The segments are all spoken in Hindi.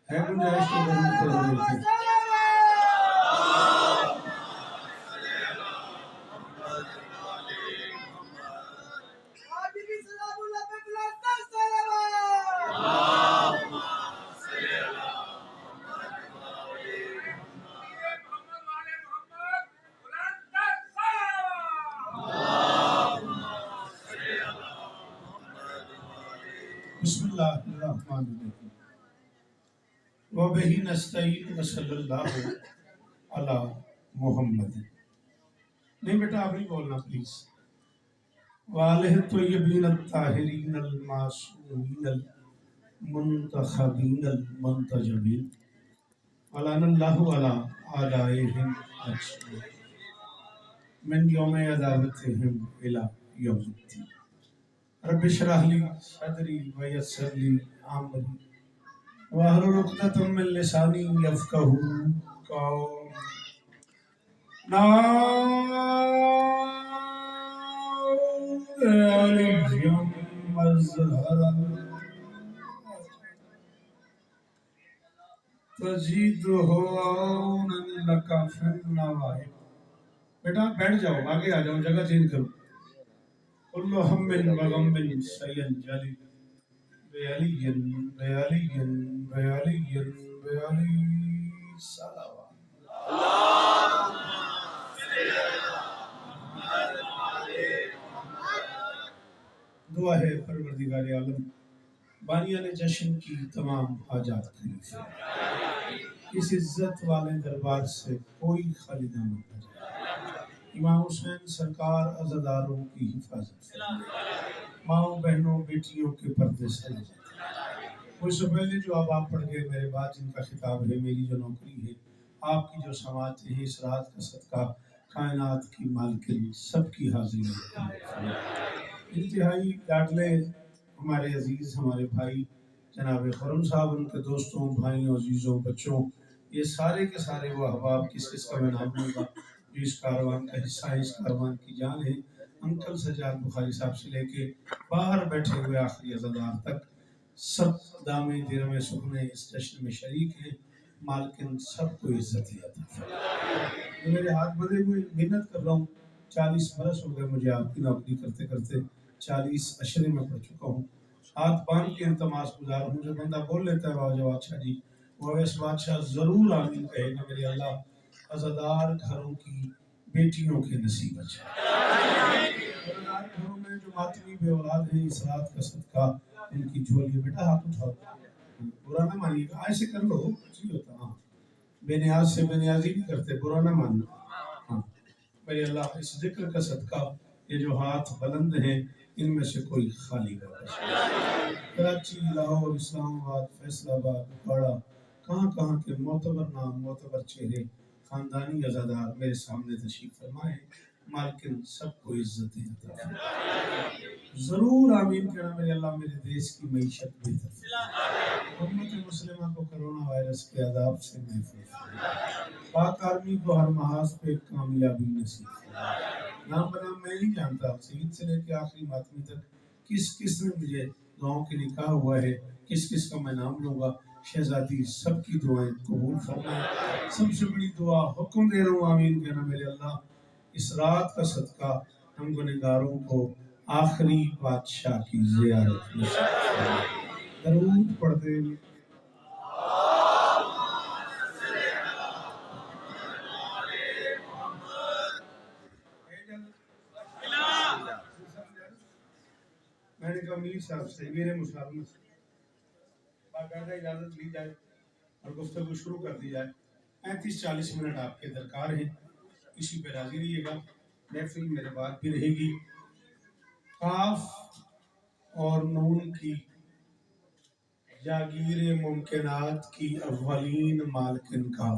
है गुंजाइश तो जरूर करो मिलके। बिस्मिल्लाहिर्रहमानिर्रहीम व बिही नस्तईन व सल्लल्लाहु अला मुहम्मद। नहीं बेटा आप नहीं बोलना प्लीज। वालिह तय्यबीन ताहिरीन अल मासूमीन अल मुंतखबीन अल मुंतजबीन वलानल्लाहु अला आदाइहिम अजमईन मिन यौम अदावतिहिम इला यौमिद्दीन। रब्बि इश्रह ली सदरी व यस्सिर ली अमरी वाहलुल उक़दतम मिन लिसानी यफ़क़हू क़ौली। अलैहिम मज़हरा तजीदुहु औनन लका फिन्नवाहिब। बेटा बैठ जाओ, आगे आ जाओ, जगह चेंज करो। कुल्लु हम्मिन व गम्मिन सयंजली बेअलियन बेअलियन बेअलियन बेअली सलावा। दुआ है परवरदिगार आलम बानियाने जश्न की तमाम हाजात पूरी फरमाए। इस इज्जत वाले दरबार से कोई खाली ना मांगा जाए। इमाम हुसैन सरकार अज़ादारों की हिफाजत फरमाए। माओ बहनों बेटियों के पर्दे सलामत। उससे पहले जो अब आप पढ़ गए मेरे बाद जिनका खिताब है, मेरी जो नौकरी है, आपकी जो समात है, इस रात का सदका कायनात की मालकिन सबकी हाजिरी में इंतहाई लाडले हमारे अजीज हमारे भाई जनाब खुरम साहब, उनके दोस्तों भाइयों अजीज़ों बच्चों, ये सारे के सारे वो अहबाब किस किस का मैं नाम लूँगा जो इस कारवान का हिस्सा है, इस कारवान की जान है। अंकल सजाद बुखारी साहब से लेके बाहर बैठे हुए आखिरी अज़ादार तक सब दामे दिरमे सुखने इस जश्न में शरीक हैं। मालकिन सबको इज्जत अता फरमाए। मेरे हाथ बंधे हुए मेहनत कर रहा हूँ, 40 बरस हो गए मुझे आपकी नौकरी करते करते, 40 अशरे में पढ़ चुका हूँ। हाथ बांध के इल्तमास गुजार हूँ, जो बंदा बोल लेता है वाह बादशाह जी, वो वैसे बादशाह जरूर आमीन कहेगा। मेरे अल्लाह अज़ादार घरों की बेटियों के नसीब अच्छा घरों में जो मातमी बे औलाद है, इस रात का सदका उनकी झोली। बेटा हाथ उठाओ, बुरा ना मानिएगा, ऐसे कर लो कुछ नहीं होता। हाँ, बेनियाज से बेनियाजी भी करते, बुरा ना मानना। हाँ मेरे अल्लाह इस जिक्र का सदका ये जो हाथ बुलंद हैं इनमें से कोई खाली ना बचे। कराची, लाहौर, इस्लामाबाद, फैसलाबाद, बुखारा, कहाँ कहाँ के मोतबर नाम मोतबर चेहरे खानदानी अज़ादार मेरे सामने तशरीफ फरमाए। मालकिन सबको इज्जत अता फरमाए। जरूर आमीन कहना मेरे अल्लाह, मेरे देश की मईशत बेहतर फरमाए। उम्मत मुस्लिमा को कोरोना वायरस के अदाब से महफूज फरमाए। पाक आर्मी को हर महाज पे कामयाबी नसीब फरमाए। नाम बनाम मैं नहीं जानता, सईद से लेकर आखिरी मातमी तक किस किस ने मुझे दुआओं के लिए कहा हुआ है, किस किस का मैं नाम लूँगा। शहजादी सबकी दुआएं कबूल फरमाए। सबसे बड़ी दुआ हुक्म दे रहा हूँ आमीन कहना मेरे अल्लाह, इस रात का सदका हम गुनहगारों को आखिरी बादशाह की ज़ियारत में दरूद पढ़ते मैंने कहा मीर साहब से मेरे मुसालमत से बाकायदा इजाज़त ली जाए और गुफ्तगू शुरू कर दी जाए। 35-40 मिनट आपके दरकार है, इसी पे राजी रहिएगा। महफिल मेरे बाद भी रहेगी। काफ और नून की जागीर मुमकिनात की अव्वलीन मालकिन का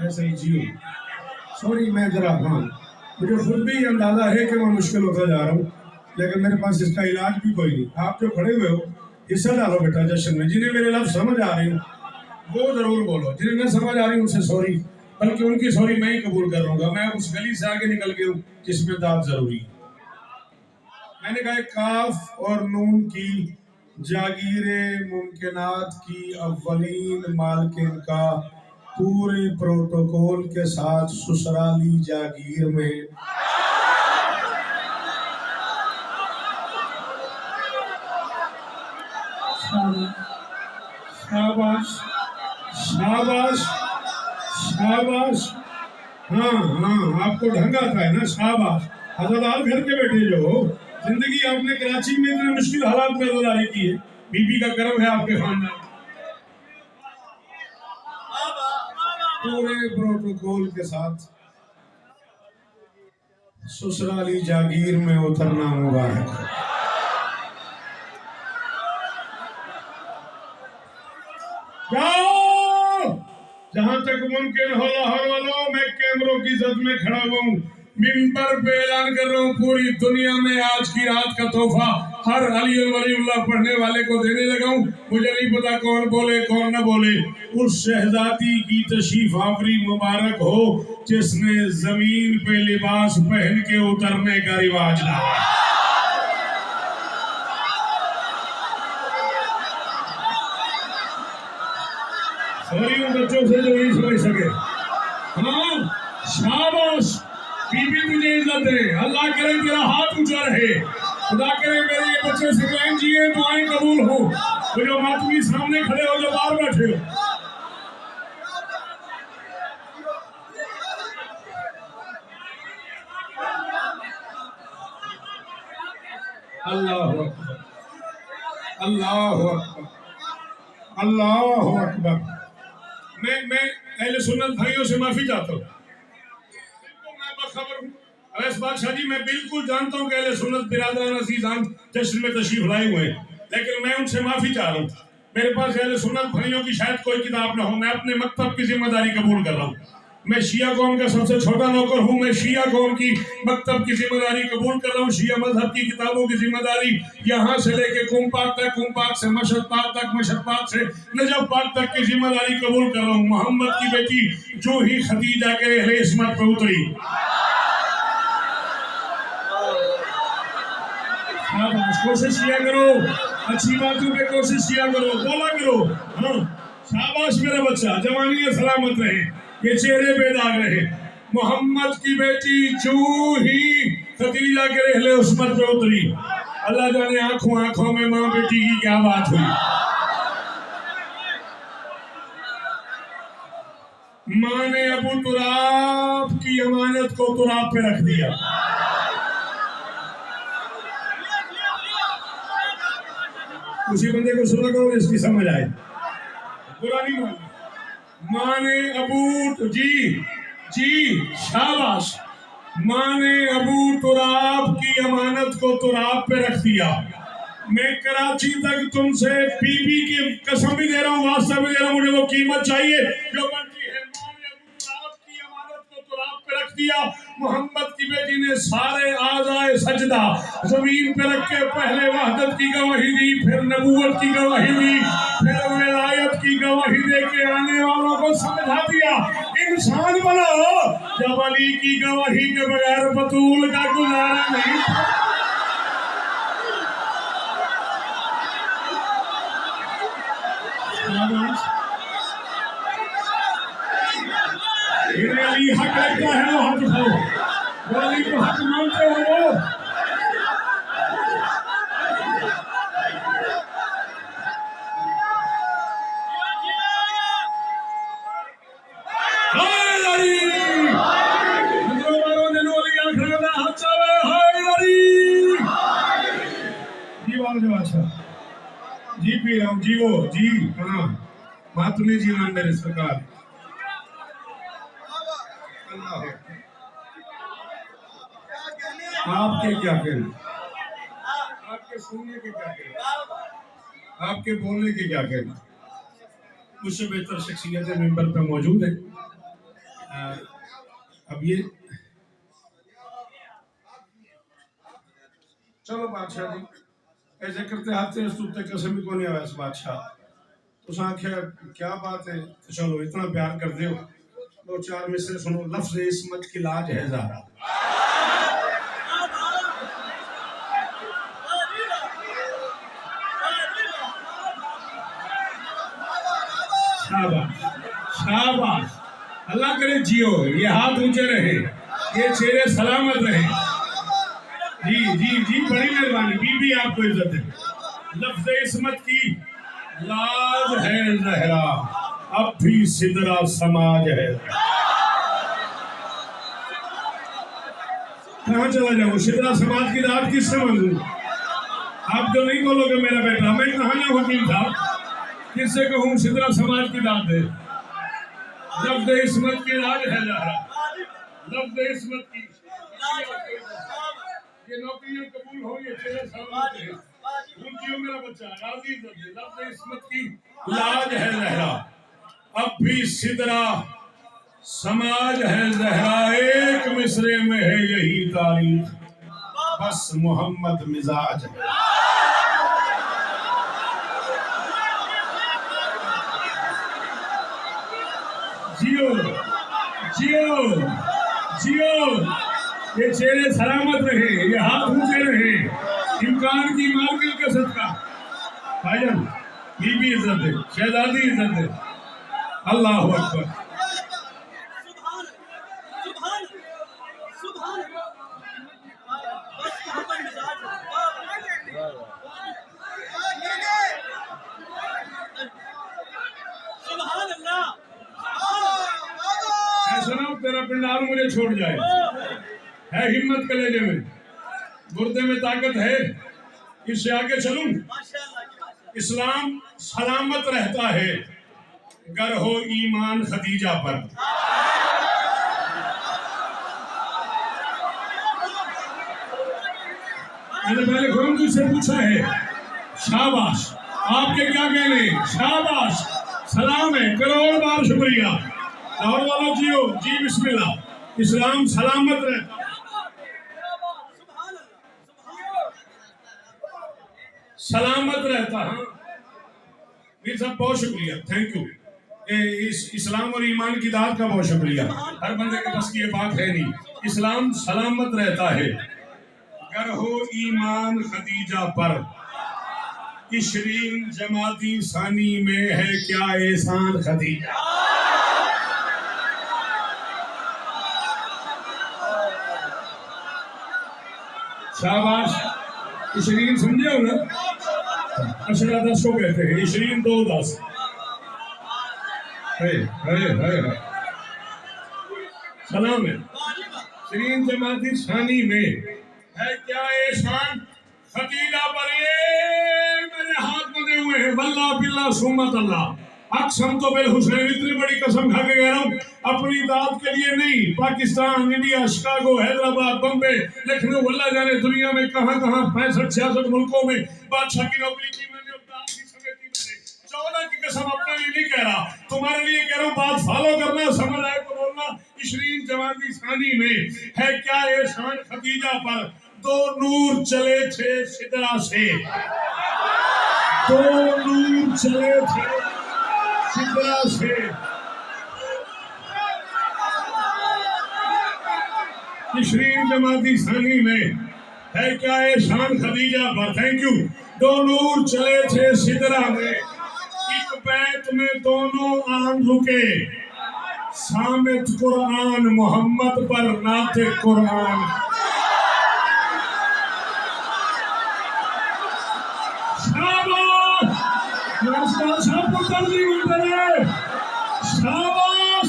ऐसे ही जियो। सॉरी मैं जरा, हाँ मुझे खुद भी अंदाजा है कि मैं मुश्किल होता जा रहा हूँ, लेकिन मेरे पास इसका इलाज भी कोई नहीं। आप जो खड़े हुए हो हिस्सा डालो बेटा जश्न में। जिन्हें मेरे लफ्ज़ समझ आ रहे हो वो जरूर बोलो, जिन्हें न समझ आ रही उनसे सॉरी, बल्कि उनकी सॉरी मैं ही कबूल कर लूंगा। मैं उस गली से आगे निकल गया हूँ जिसमें दाद जरूरी है। मैंने कहा काफ और नून की जागीरे मुमकिनात की अव्वलीन मालकिन का पूरे प्रोटोकॉल के साथ ससुराली जागीर में शाबाश शाबाश शाबाश। हाँ हाँ, आपको ढंग आता है ना, शाबाश। हजादार घर के बैठे जो हो, जिंदगी आपने कराची में इतने मुश्किल हालात में गुजारी की है, बीबी का करम है आपके खानदान। पूरे प्रोटोकॉल के साथ ससुराली जागीर में उतरना मुबारक है। जाओ जहां तक मुमकिन हो लाहौर वालों, मैं कैमरों की जद में खड़ा हुआ हूँ, मिंबर पे ऐलान कर रहा हूँ, पूरी दुनिया में आज की रात का तोहफा हर अली वलीउल्लाह पढ़ने वाले को देने लगा हूँ। मुझे नहीं पता कौन बोले कौन न बोले, उस शहजादी की तशरीफ आवरी मुबारक हो जिसने जमीन पे लिबास पहन के उतरने का रिवाज लाया। सॉरी उन बच्चों से जो नहीं समझ सके। हाँ शाबाश, बीबी तुझे इज्जत दे, अल्लाह करे तेरा हाथ ऊंचा रहे, खुदा करे मेरे ये बच्चे सिकलाइन जिए, दुआएं कबूल हो। वो जो मातमी सामने खड़े हो, जो बाहर बैठे हो, अल्लाह अकबर अल्लाह अकबर अल्लाह अकबर। मैं अहले सुन्नत भाइयों से माफी चाहता हूँ, मैं बखबर हूँ। अवैस बादशाह जी, मैं बिल्कुल जानता हूँ कि अहले सुन्नत बिरादरान अजीजान जश्न में तशरीफ लाए हुए हैं, लेकिन मैं उनसे माफी चाह रहा हूँ। मेरे पास अहले सुन्नत भाइयों की शायद कोई किताब ना हो, मैं अपने मकतब की जिम्मेदारी कबूल कर रहा हूँ। मैं शिया कौम का सबसे छोटा नौकर हूँ, मैं शिया कौम की मकतब की जिम्मेदारी कबूल कर रहा हूँ। शिया मजहब की किताबों की जिम्मेदारी यहाँ से लेके कुम पाक तक, कुम पाक से मशहद पाक तक, मशहद पाक से नजफ पाक तक की जिम्मेदारी कबूल कर रहा हूँ। मोहम्मद की बेटी जो ही खदीजा के अहले इस्मत पे उतरी, कोशिश किया करो, अच्छी बातों पे कोशिश किया करो, बोला करो। हाँ शाबाश मेरा बच्चा, जवानी सलामत रहे, ये चेहरे पे दाग रहे। मोहम्मद की बेटी जो ही खदीजा के रहले उस्मत पे उतरी, अल्लाह जाने आंखों आंखों में माँ बेटी की क्या बात हुई। माँ ने अबू तुराब की अमानत को तुराब पे रख दिया। उसी बंदे को सुना करो जिसकी समझ आए, बुरा नहीं मानना। माँ ने अबू जी शाबाश, माँ ने अबू तुराब की अमानत को तुराब पे रख दिया। मैं कराची तक तुमसे बीबी की कसम भी दे रहा हूँ, वास्ता भी दे रहा हूँ, मुझे वो कीमत चाहिए जो बनती है। माँ ने अबू तुराब की अमानत को तुराब पे रख दिया। मोहम्मद की बेटी ने सारे आज़ाए सजदा जमीन पे रख के पहले वहदत की गवाही दी, फिर नबूवत की गवाही दी, फिर विलायत की गवाही दे के आने वालों को समझा दिया इंसान बनो, जब अली की गवाही के बगैर बतूल का गुजारा नहीं था। अली हक लगता है वो हाथ उठाओ, अली को हक मानते हो वो। जी पी रहा हूँ जी, वो जी हाँ मातमी जी नाम मेरे सरकार। आपके क्या कहने, आपके सुनने के क्या कहने, आपके बोलने के क्या कहने, मुझसे बेहतर शख्सियतें मेंबर पे मौजूद है। अब ये चलो बादशाह जी ऐसे करते हाथे स्तुते कसम को नहीं आया बादशाह, तो आख्या क्या बात है, तो चलो इतना प्यार कर दो, दो चार में से सुनो, लफ्ज इस्मत की लाज है ज़ारा। शाबाश शाबाश। अल्लाह करे जियो, ये हाथ ऊंचे रहे, ये चेहरे सलामत रहे। जी जी जी, बड़ी मेहरबानी बीबी, आपको इज्जत है। लफ्ज़ इस्मत की लाज है जहरा, अब भी सिदरा समाज है। कहाँ चला जाऊँ, सिदरा समाज की दाद किससे मांगू? आप तो नहीं बोलोगे मेरा बेटा, मैं कहाँ जाऊँ वकील साहब, किससे कहूँ सिदरा समाज की दाद है। लफ्ज़ इस्मत की लाज है जहरा, लफ्ज़ इस्मत की, ये नौकरियां कबूल हो, ये चेहरे सलामत है, उनकी मेरा बच्चा राजी है। लफ्ज़ इस्मत की लाज है जहरा, अब भी सिदरा समाज है जहरा, एक मिसरे में है यही तारीख, बस मोहम्मद मिजाज है। जियो जियो जियो, ये चेहरे सलामत रहे, ये हाथ ऊंचे रहे, इम्कान की मार्गिल का सदका। भाईजान बीबी इज्जत है, शहजादी इज्जत है। अल्लाह अकबर। ऐसा ना तेरा पिंडाल मुझे छोड़ जाए, है हिम्मत कलेजे में, गुर्दे में ताकत है, इससे आगे चलूं। इस्लाम सलामत रहता है गर हो ईमान खदीजा पर। मैंने पहले खुद से पूछा है, शाबाश, आपके क्या कहने, शाबाश, सलाम है, करोड़ बार शुक्रिया। लाहौर वालों जियो जी, बिस्मिल्लाह। इस्लाम सलामत रहता, सलामत रहता। हाँ मीर साहब बहुत शुक्रिया, थैंक यू। इस इस्लाम और ईमान की दाद का बहुत शुक्रिया। हर बंदे के पास ये बात है नहीं। इस्लाम सलामत रहता है गर हो ईमान खदीजा पर, इशरीन जमाती सानी में है क्या एहसान खदीजा। शाबाश। इशरीन समझे हो ना, अशरा 10 को कहते हैं, इशरीन 2 10 है। सलाम है। इशरीन जमाती सानी में है क्या एहसान खदीजा पर, ये मेरे हाथ बंधे हुए हैं, वल्लाह बिल्लाह सुम्मत अल्लाह, अक्सम तो बिल हुसैन, इतनी बड़ी कसम खा के कह रहा हूँ, अपनी दाद के लिए नहीं। पाकिस्तान, इंडिया, शिकागो, हैदराबाद, बम्बे, लखनऊ, अल्लाह जाने दुनिया में कहां कहां 65-66 मुल्कों में बादशाह की नौकरी की मैंने, दाद की समेटी मैंने। 14 की कसम अपने लिए नहीं कह रहा, तुम्हारे लिए कह रहा हूँ, बात फॉलो करना, समझ आए तो बोलना। इशरीन जमाती सानी में है क्या एहसान खदीजा पर, 2 नूर चले थे सिदरा से, 2 नूर चले थे सिदरा से। इशरीन जमाती सानी में है क्या एहसान खदीजा पर, थैंक यू। 2 नूर चले थे सिदरा में, एक बैत में दोनों आन रुके, सामित कुरान मोहम्मद पर नाते कुरान। शाबाश, सबको तरजीह करे, शाबाश।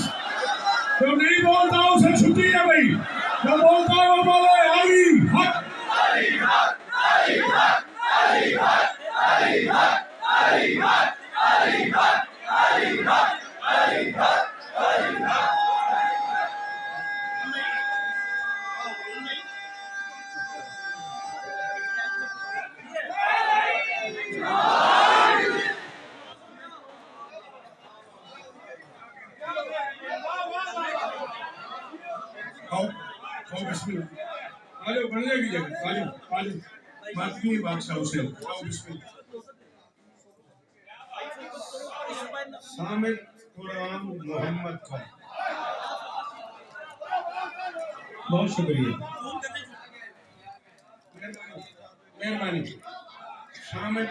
जो नहीं बोलता उसे छुट्टी है भाई, जो बोलता है वो बोले अली हक, अली हक, अली हक, अली हक, अली हक, अली हक, अली हक, अली हक, अली हक, अली हक। आलो बनने की जगह, आलो आलो, बात की बादशाह हुसैन, आओ बिस्मिल्लाह। सामित कुरान मोहम्मद का, बहुत शुक्रिया, मेहरबानी। सामित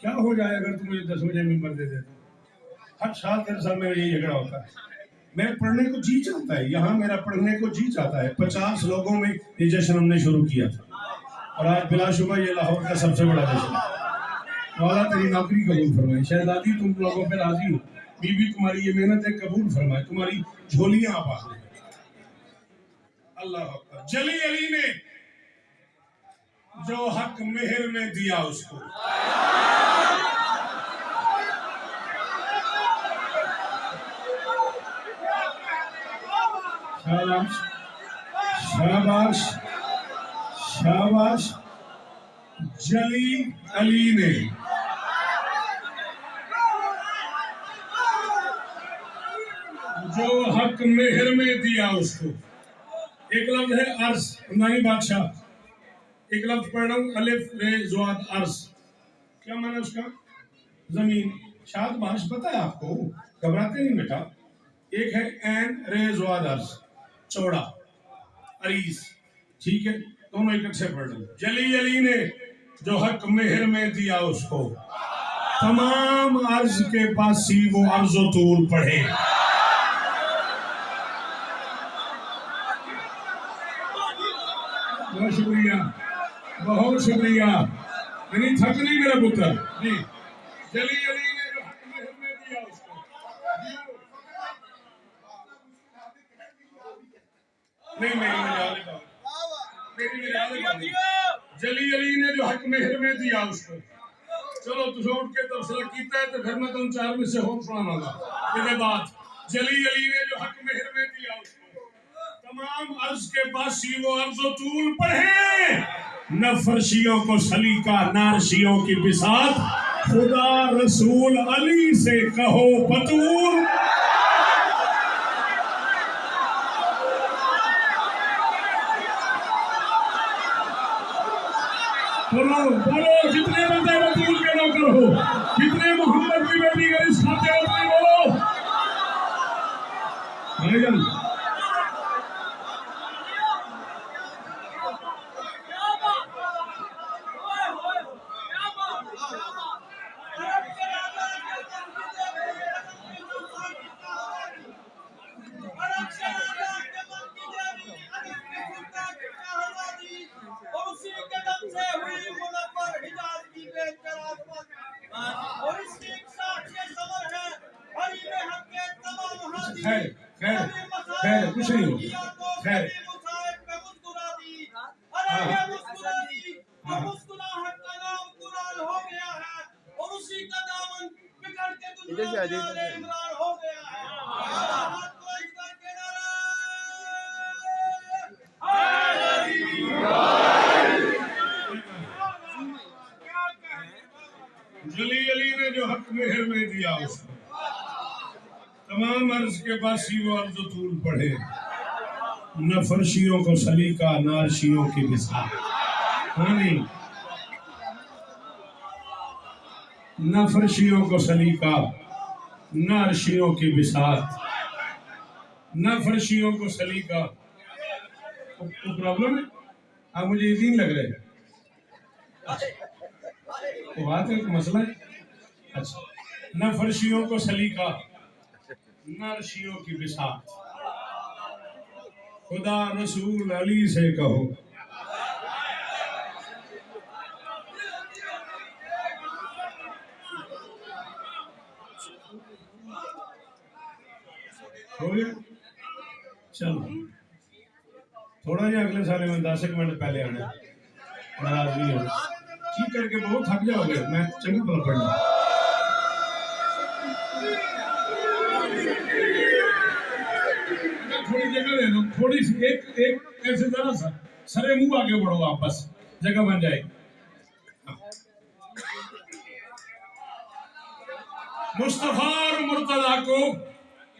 क्या हो जाए अगर तुम मुझे 10 बजे मिंबर दे देते? हर साल तेरे साथ मेरा यही झगड़ा होता है। मैं पढ़ने को जी चाहता है, यहाँ मेरा पढ़ने को जी चाहता है। 50 लोगों में ये जश्न हमने शुरू किया था और आज बिलाशुबा ये लाहौर का सबसे बड़ा जश्न है। मौला तेरी नौकरी कबूल फरमाए। शहजादी तुम लोगों पर राजी हो, बीबी तुम्हारी ये मेहनत है कबूल फरमाए, तुम्हारी झोलियां आबाद है। अल्लाह अकबर। जली अली ने जो हक मेहर में दिया उसको, शाबाश शाबाश शाबाश। जली अली ने जो हक मेहर में दिया उसको। एक लफ्ज है अर्श, नहीं बादशाह। एक लफ्ज पढ़ रहा हूं, अलिफ रे ज़ाद अर्श। क्या माना उसका? जमीन। शाबाश, पता है आपको, घबराते नहीं बेटा। एक है एन रे ज़ाद अर्श, चौड़ा अरीस, ठीक है, दोनों इकट्ठे पढ़ रहे। जली अली ने जो हक मेहर में दिया उसको, तमाम अर्ज के पासी वो अर्जो तूल पढ़े। बहुत शुक्रिया, बहुत शुक्रिया। यानी थक नहीं मेरा पुत्र जी। जली अली ने जो हक मेहर में दिया उसको। नहीं जली अली ने जो हक मेहर में दिया उसको। चलो तुझे उठ के तबसरा कीता है तो फिर मैं तुम 4 में से होम सुनाऊंगा। इसके बाद जली अली ने जो हक मेहर में दिया उसको, तमाम अर्ज के बासी वो अर्जो तूल पढ़े। न फर्शियों को सलीका नारशियों की बिसात, खुदा रसूल अली से कहो बतूल। बोलो बोलो, जितने बंदे बतूल के नौकर हो, जितने मोहम्मद की बेटी का इस खाते हो, बोलो भाईजान। खैर खैर खैर कुछ नहीं हो, खैर इधर से आ जाइए। जली अली ने जो हक मेहर में दिया उसको, तमाम अर्ज के बासी वो अर्ज तूल पढ़े। न फर्शियों को सलीका नारशियों की बिसात। हाँ नहीं, न फर्शियों को सलीका नारशियों की बिसात। न फर्शियों को सलीका, तो प्रॉब्लम है। आप मुझे यकीन लग रहे हैं, तो बात है, मसला है। अच्छा, न फर्शियों को सलीका नारशियों की बिसात, खुदा रसूल अली से कहो। हो गया, चलो थोड़ा जिहा अगले साल में 10 मिनट पहले आना, नाराज नहीं हो, ठीक करके बहुत थक जाओगे। मैं चंगा भला पढ़ना। थोड़ी जगह दे दो, थोड़ी सी, एक ऐसे जरा सा सरे मुंह आगे बढ़ो, आप बस जगह बन जाएगी। मुस्तफा और मुर्तजा को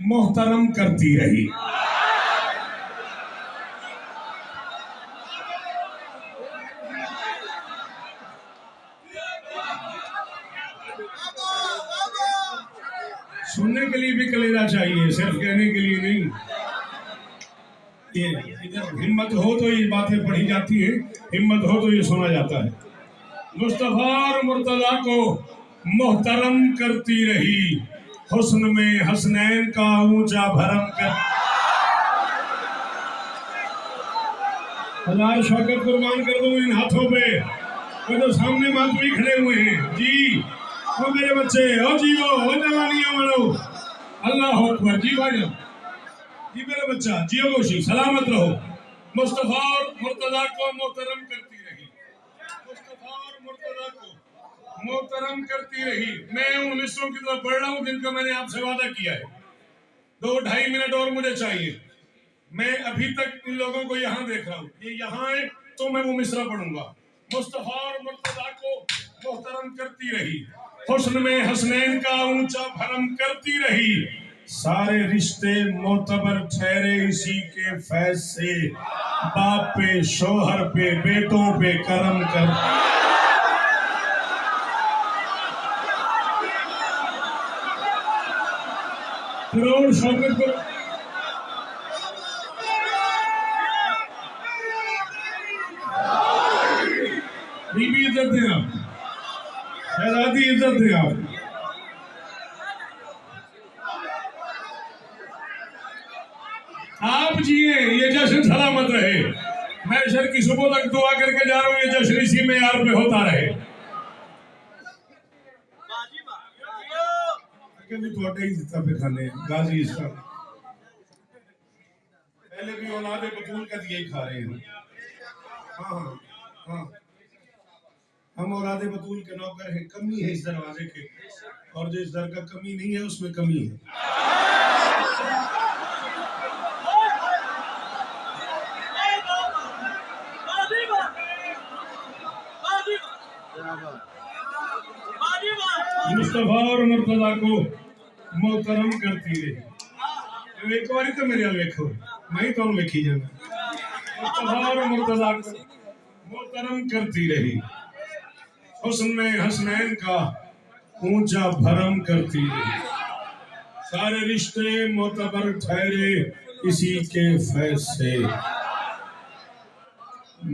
मोहतरम करती रही। सुनने के लिए भी कलेजा चाहिए, सिर्फ कहने के लिए नहीं। ये इधर हिम्मत हो तो ये बातें पढ़ी जाती है, हिम्मत हो तो ये सुना जाता है। मुस्तफा और मुर्तजा को मोहतरम करती रही, हुस्न में हसनैन का ऊंचा भरम कर। हजार शौकत कुर्बान कर दूं इन हाथों पे, वो जो सामने मातमी खड़े हुए हैं जी, वो मेरे बच्चे, ओ जीवो, ओ जवानियां वालो, अल्लाह अकबर जी भाई जी, मेरा बच्चा जियो गोशी, सलामत रहो। मुस्तफा और मुर्तजा को मोहतरम करती रही, मुस्तफा और मुर्तजा को मोहतरम करती रही। मैं उन हिस्सों की तरफ बढ़ रहा हूँ जिनका मैंने आपसे वादा किया है। 2-2.5 मिनट और मुझे चाहिए। मैं अभी तक इन लोगों को यहाँ देख रहा हूँ, ये यहाँ है तो मैं वो मिसरा पढ़ूंगा। मुस्तफा और मुर्तजा को मोहतरम करती रही, हुस्न में हसनैन का ऊंचा भरम करती रही। सारे रिश्ते मोतबर ठहरे इसी के फैज से, बाप पे शोहर पे बेटों पे करम कर। करोड़ शौकत को बीबी इज्जत दें आप, शहजादी इज्जत दें आप। आप जिए, ये जश्न सलामत रहे। मैं शर की सुबह तक दुआ करके जा रहा हूँ, ये जश्न इसी में यार पे होता रहे। थोड़े ही पे खाने गाजी इसका पहले भी औलादे बतूल का दिया ही खा रहे हैं। हाँ हाँ हाँ, हम औलादे बतूल के नौकर हैं। कमी है इस दरवाजे के, और जो इस दर का कमी नहीं है उसमें कमी है। मुस्तफा और मुर्तजा को मोहतरम करती रही। एक बारी तो मेरे देखो, मैं तो लिखी जाना। मुस्तफा और मुर्तजा को मोहतरम करती रही, हुस्न में हसनैन का ऊंचा भरम करती रही। सारे रिश्ते मोतबर ठहरे इसी के फैज से,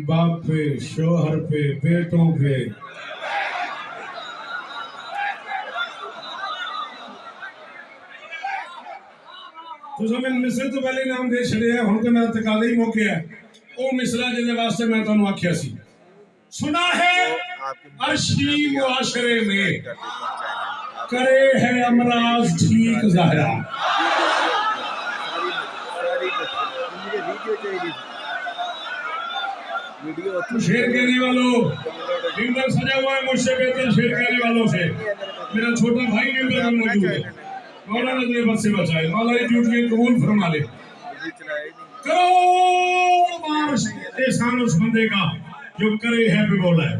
बाप पे शोहर पे बेटों पे। तो समय मिसरे तो पहले नाम दे छड़े हैं, हुण तो मेरा तकाले ही मौके है। ओ मिसरा जिहदे वास्ते मैं तुहानू आख्या सी, सुना है अर्शी मुआशरे में करे है अमराज ठीक ज़ाहिरा। शेर कहने वालों, मिंबर सजा हुआ है मुझसे बेहतर शेर कहने वालों से। मेरा छोटा भाई मिंबर में मौजूद है, मौला ने बस से बचाए, मौला ये ड्यूटी कबूल फरमा ले। करोड़ बार एहसान उस बंदे का जो करे है पे बोला है।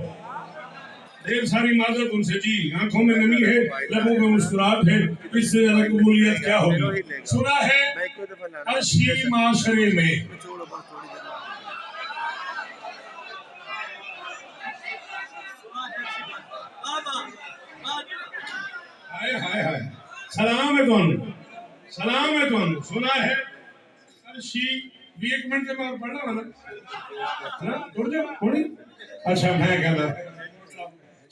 ढेर सारी माजरत उनसे जी, आंखों में नमी है, लबों में मुस्कुराहट है, इससे ज्यादा कबूलियत क्या होगी। सुना है अर्शी माशरे में हाय हाय हाय, सलाम है कौन, सलाम है कौन। सुना है अर्शी भी एक मिनट के बाद पढ़ना वाला ना, उड़ जाओ थोड़ी। अच्छा मैं कहना,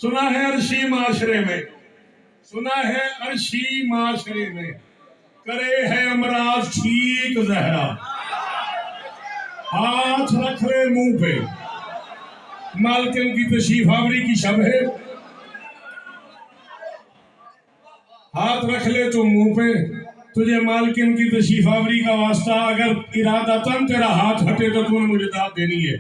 सुना है अर्शी माशरे में, सुना है अर्शी माशरे में करे है अमराज ठीक ज़हरा। हाथ रख ले मुंह पे, मालकिन की तशरीफ आवरी की शब है। हाथ रख ले तो मुंह पे, तुझे मालकिन की तशरीफ आवरी का वास्ता। अगर इरादतन तेरा हाथ हटे तो तूने मुझे दाद देनी है,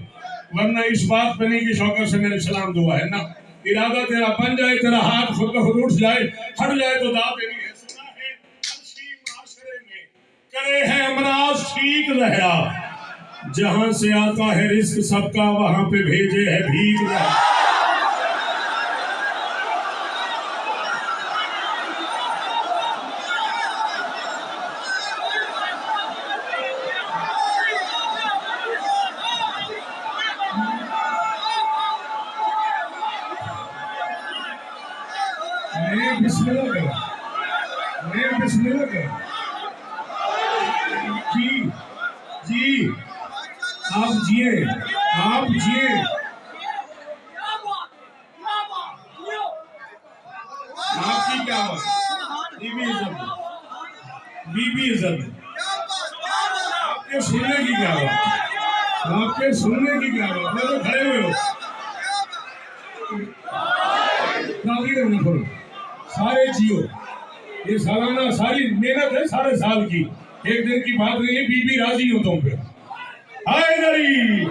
वरना इस बात पे नहीं कि शौकत से मेरे सलाम दुआ है ना। इरादा तेरा बन जाए, तेरा हाथ खुद ब खुद उठ जाए, हट जाए तो दाद देनी है। सुना है अर्शी माशरे में करे है अमराज ठीक ज़हरा। जहां से आता है रिस्क सबका, वहां पे भेजे है भीख ज़हरा। बिस्मिल्लाह करो, बिस्मिल्लाह करो जी जी, आप जिए, आप जिए। बीबी इज्जत है। आपके सुनने की क्या बात, आपके सुनने की क्या बात, मैं तो खड़े हुए हो राजी रहना करो, सारे जियो, ये सालाना सारी मेहनत है सारे साल की, एक दिन की बात नहीं है। बीबी राजी हो तुम पे, हाय गरी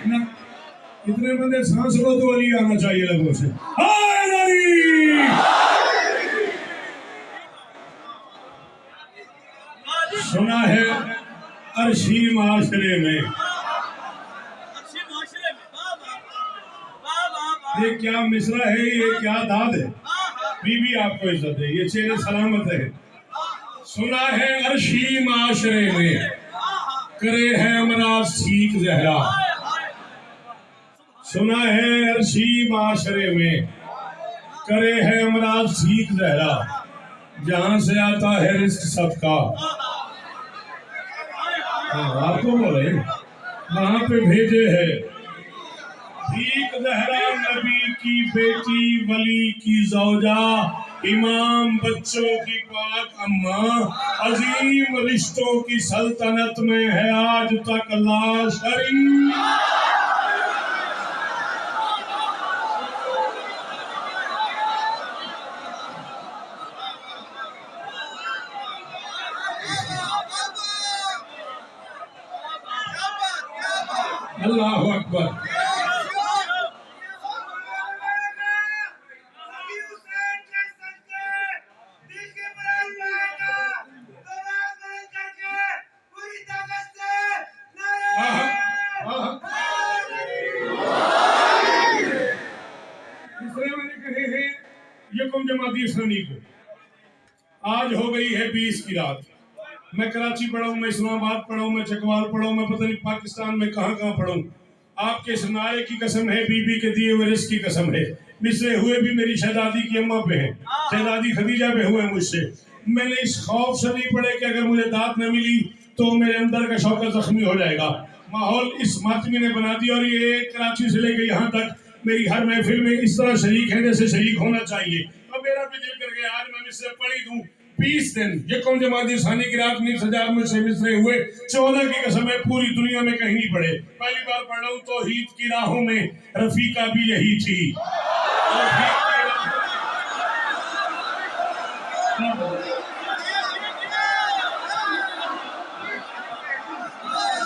ना, इतने बंदे सांस लो तो अली आना चाहिए लगभग से, हाय गरी। सुना है अर्शी माशरे में, ये क्या मिसरा है, ये क्या दाद है। बीबी आपको इज्जत है, ये चेहरे सलामत है। सुना है अर्शी माशरे में करे है अमराज ठीक जहरा, सुना है अर्शी माशरे में करे है अमराज ठीक जहरा, जहां से आता है रिस्क सबका, आपको बोले वहां पे भेजे है ठीक जहरा, नबी की बेटी वली की जौजा, इमाम बच्चों की पाक अम्मा, अजीम रिश्तों की सल्तनत में है आज तक ला शरीक। अल्लाह अकबर। यकुम जमाती इस्लामी को आज हो गई है 20 की रात। मैं कराची पढ़ा हूँ, मैं इस्लामाबाद पढ़ा हूँ, मैं चकवाल पढ़ा हूँ, मैं पता नहीं पाकिस्तान में कहाँ कहाँ पढ़ा हूँ। आपके सनाए की कसम है, बीबी के दिए हुए रिस्क की कसम है, मिसरे हुए भी मेरी शहजादी की अम्मा पे हैं, शहजादी खदीजा पे हुए मुझसे। मैंने इस खौफ से नहीं पढ़े कि अगर मुझे दात न मिली तो मेरे अंदर का शौकत जख्मी हो जाएगा। माहौल इस मातमी ने बना दिया, और ये कराची से लेकर यहाँ तक मेरी हर महफिल में इस तरह शरीक है जैसे शरीक होना चाहिए। अब मेरा भी दिल कर गया आज मैं मिसरे पढ़ी दूं। 20 दिन यकुम जमाती सानी की रात 19,000 मुझसे मिसरे हुए, 14 की कसम है पूरी दुनिया में कहीं नहीं पढ़े। पहली बार पढ़ रहा हूँ तौहीद की राहों में रफीका भी यही थी।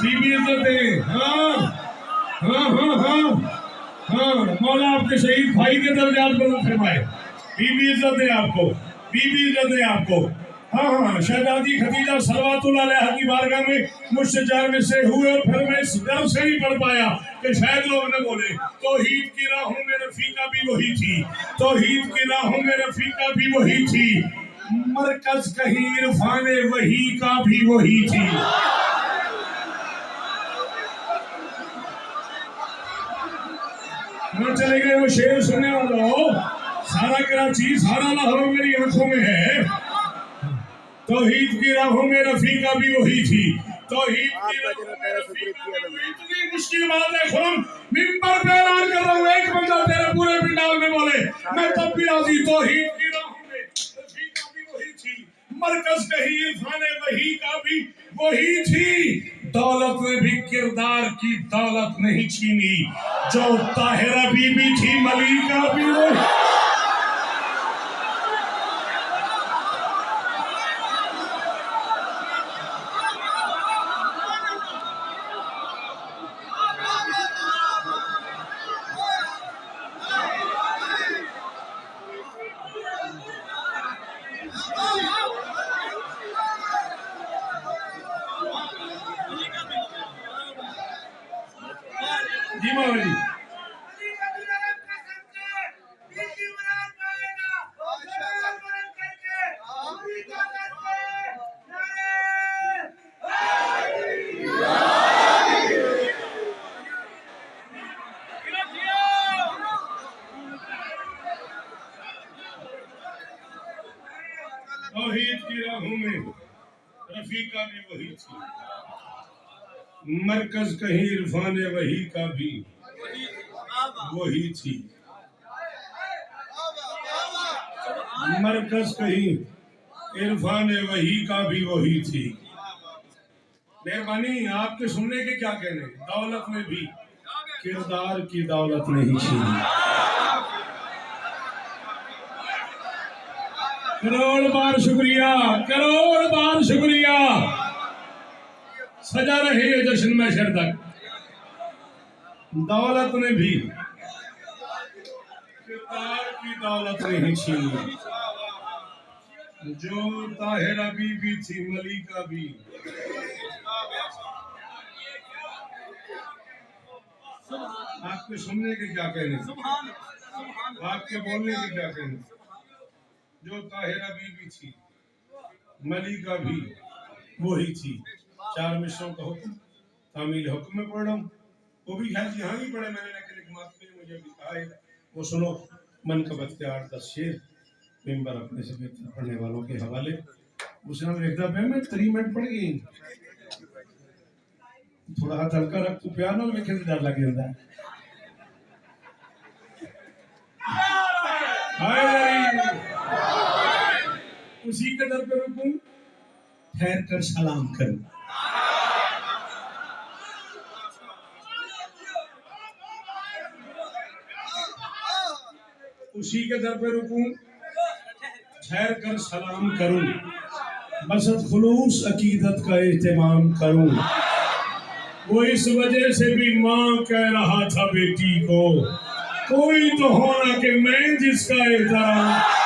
बीबी इज्जत है, हाँ हाँ हाँ हाँ हाँ, मौला आपके शहीद भाई के दर्जात बुलंद फरमाए। बीबी इज्जत है आपको, बीबी इज्जत है आपको। हाँ हाँ, शहजादी खदीजा सलवातुल्लाह अलैहा की बारगाह में मुझसे जान से हुए, और फिर मैं इस डर से नहीं पढ़ पाया कि शायद लोग न बोले तौहीद की राहों में रफीका भी वही थी, तौहीद की राहों में रफीका भी वही थी, मरकज कहीं इरफाने वही का भी वही थी। कहाँ चले गए वो शेर सुनने वालों? सारा कराची सारा लाहौर मेरी आंखों में है। तौहीद की राहों में रफीका भी वही थी, तौहीद की राहों में रफीका भी वही। इतनी मुश्किल बात है खुरम, मिंबर पे ऐलान कर रहा हूँ, एक बंदा तेरे पूरे पिंडाल में बोले मैं तब भी राजी, तौहीद की राहों में रफीका भी वही थी, मरकज कहीं इरफाने वही का भी वही थी। दौलत ने भी किरदार की दौलत नहीं छीनी, जो ताहिरा बीबी थी मलिका भी वही। जी महाराज जी, तौहीद की राहों में रफीका भी वही थी, मरकज कहीं इरफान वही का भी वही थी। मरकज कहीं इरफान वही का भी वही थी। मेहरबानी, आपके सुनने के क्या कहने। दौलत में भी किरदार की दौलत नहीं छीनी। करोड़ बार शुक्रिया, करोड़ बार शुक्रिया। सजा रहे ये जश्न महशर तक। दौलत ने भी किरदार की दौलत नहीं छीनी। जो ताहिरा बीबी थी मलिका भी। आपके सुनने के क्या कहने, आपके बोलने के क्या कहने। जो ताहिरा बीबी थी मलिका भी वही थी। 4 मिसरों का हुक्म तामील हुक्म में पढ़ रहा हूँ। वो भी शायद यहाँ भी पढ़े मैंने, लेकिन एक मात ने मुझे भी कहा है वो सुनो। मन का बख्तियार 10 शेर मेंबर अपने से बेहतर पढ़ने वालों के हवाले। उसने लिखा मैं 3 मिनट पढ़ गई। थोड़ा हाथ हल्का रख, तू प्यार ना लिखे तो डर लग जाता है। उसी के दर पे रुकूं, ठहर कर सलाम करूं। उसी के दर पे रुकूं, ठहर कर सलाम करूं। बसत खुलूस अकीदत का एहतमाम करूं। वो इस वजह से भी माँ कह रहा था बेटी को, कोई तो होना कि मैं जिसका एहतराम।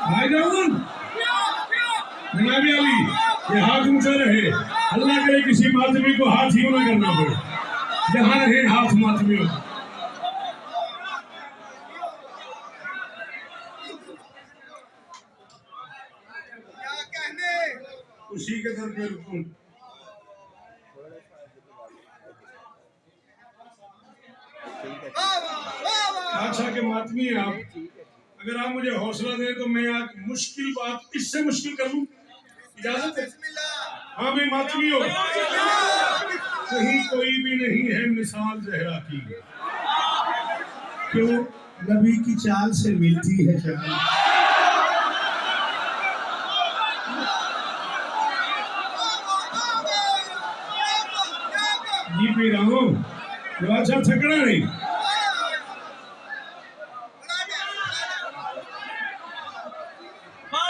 भाईजान जनाबी अली, ये हाथ ऊंचा रहे। अल्लाह करे किसी मातमी को हाथ ही ना करना पड़े। जहां रहे हाथ मातमियों। उसी के दर पे रुकूं। अच्छा के मातमी आप, अगर आप मुझे हौसला दें तो मैं आज मुश्किल बात इससे मुश्किल कर लूं। इजाजत है? हाँ भाई मातमी हो। कहीं कोई भी नहीं है मिसाल जहरा की। क्यों? नबी की चाल से मिलती है चाल। जी पी रहा हूँ, अच्छा थकड़ा नहीं।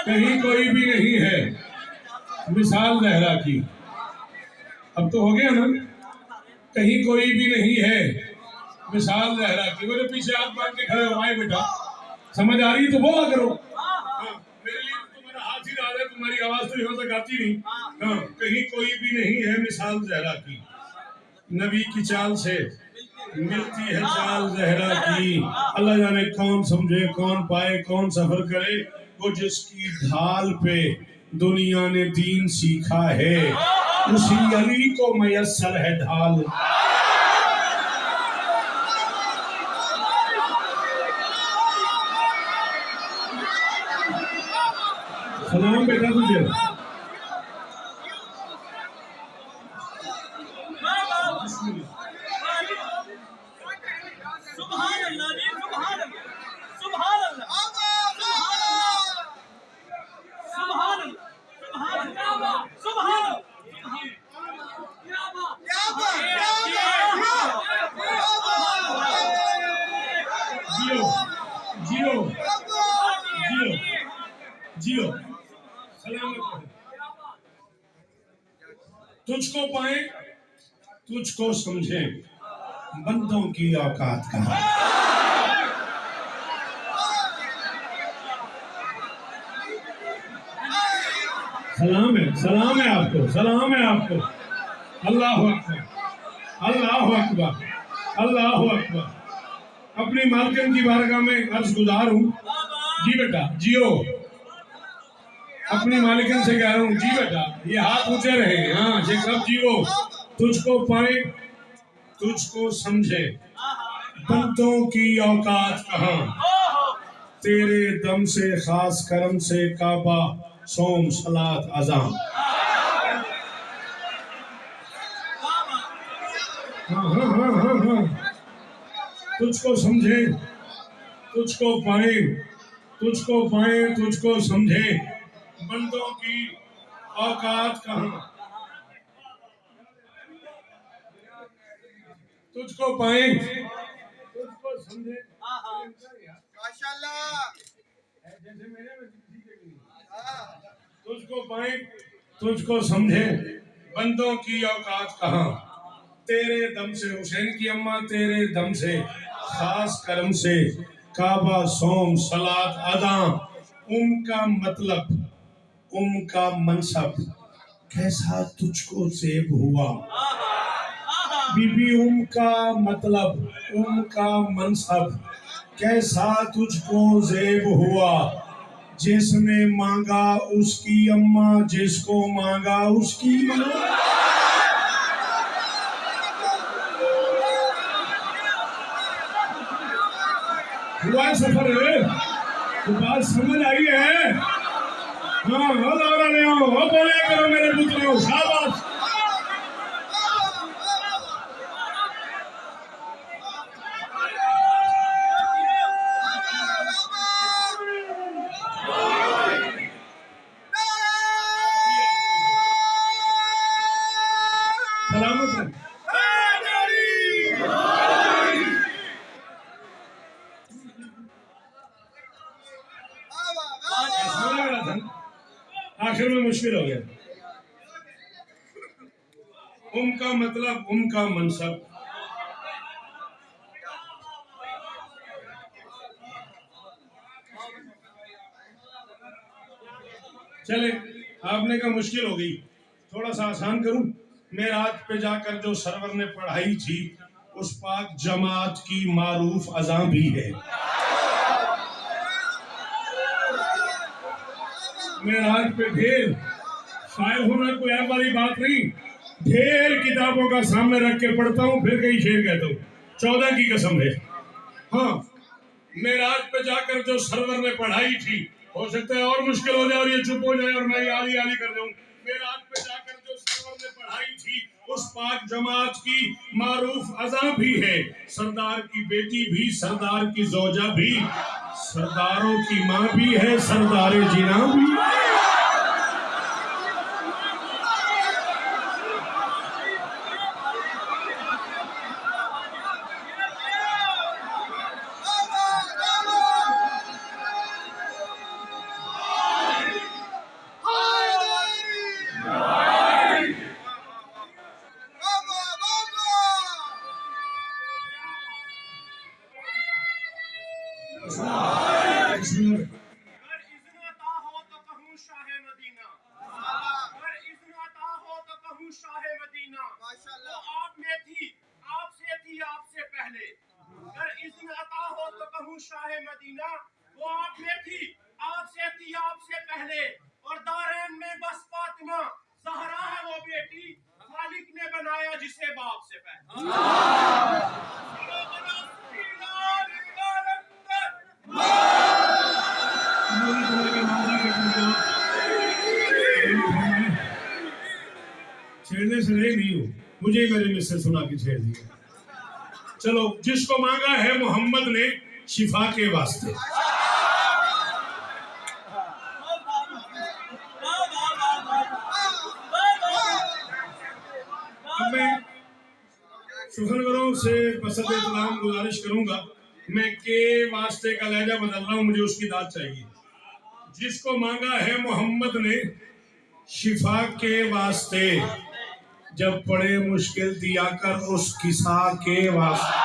कहीं कोई भी नहीं है मिसाल जहरा की। अब तो हो गया ना। कहीं कोई भी नहीं है मिसाल जहरा की। मेरे पीछे हाथ बांध के खड़े हो आए बेटा, समझ आ रही तो बोला करो। मेरे लिए तो मेरा हाथ ही डाल है, तुम्हारी आवाज तो यहाँ तक आती नहीं। हाँ, कहीं कोई भी नहीं है मिसाल जहरा की। नबी की चाल से मिलती है चाल जहरा की। अल्लाह जाने कौन समझे, कौन पाए, कौन सफर करे। वो जिसकी ढाल पे दुनिया ने दीन सीखा है, उसी अली को मयस्सर है ढाल। सलाम बेटा तुझे। सुभान अल्लाह जी, सुभान अल्लाह, सुभान अल्लाह, सुभान अल्लाह, सुभान अल्लाह, जियो जियो जियो जियो। सलामत तुझको पाए तुझको समझे, बंदों की औकात कहाँ। सलाम है आपको, सलाम है आपको। अल्लाह अकबर, अल्लाह अकबर, अल्लाह अकबर। अपनी मालकिन की बारगाह में अर्ज गुजार हूँ। जी बेटा जियो। अपनी मालिकन से कह रहा हूँ जी बेटा, ये हाथ ऊंचे रहे। हाँ शेख साहब जियो। तुझको पाए तुझको समझे, बंदों की औकात कहाँ। तेरे दम से खास करम से काबा सोम सलात अजाम। हाँ। तुझको समझे, तुझको पाए, तुझको पाए, तुझको समझे, बंदों की औकात कहाँ। तुझको पाए, तुझको समझे, माशाल्लाह। जैसे मेरे में किसी के भी नहीं। तुझको पाए, तुझको समझे, बंदों की औकात कहाँ। तेरे दम से हुसैन की अम्मा, तेरे दम से खास करम से काबा सोम सलात अदा। उनका मतलब, उनका मनसब कैसा तुझको ज़ेब हुआ। बीबी उनका मतलब, उनका मनसब कैसा तुझको ज़ेब हुआ। जिसने मांगा उसकी अम्मा, जिसको मांगा उसकी माँ। हुआ सफर है तो बात समझ आई है। हाँ दौरा ले आओ, बोले करो मेरे पुत्रों, शाबाश। सलामत है। आखिर में मुश्किल हो गया। उनका मतलब, उनका मनसब चले। आपने कहा मुश्किल हो गई, थोड़ा सा आसान करूं। मेराज पे जाकर जो सरवर ने पढ़ाई थी, उस पाक जमात की मारूफ अज़ा भी है। मेराज पे ढेर शायर होना कोई ऐप वाली बात नहीं। ढेर किताबों का सामने रख के पढ़ता हूँ, फिर कहीं शेर कहता हूँ। 14 की कसम है। हाँ, मेराज पे जाकर जो सरवर ने पढ़ाई थी, हो सकता है और मुश्किल हो जाए और ये चुप हो जाए और मैं आली आली कर जाऊं। मेराज पे जाकर जो सरवर ने पढ़ाई थी, उस पाक जमात की मारूफ अज़ा भी है। सरदार की बेटी भी, सरदार की जोजा भी, सरदारों की माँ भी है, सरदार जिना भी। अगर इज़्न अता हो तो कहूँ शाह मदीना, अगर इज़्न अता हो तो कहूँ शाह मदीना। वो आप में थी, आपसे थी, आपसे पहले। अगर इज़्न अता हो तो कहूँ शाह मदीना। वो आप में थी, आपसे थी, आपसे पहले। और दारैन में बस फातिमा ज़हरा है वो बेटी, खालिक ने बनाया जिसे बाप से पहले। छेड़ने से नहीं हो, मुझे ही मेरे मिस्टर सुना के छेड़ दिया। चलो, जिसको मांगा है मोहम्मद ने शिफा के वास्ते। अब मैं सुखनवरों से पसंद इत्तलाम गुजारिश करूंगा, मैं के वास्ते का लहजा बदल रहा हूं, मुझे उसकी दाद चाहिए। जिसको मांगा है मोहम्मद ने शिफा के वास्ते, जब पड़े मुश्किल दिया कर उस किसा के वास्ते।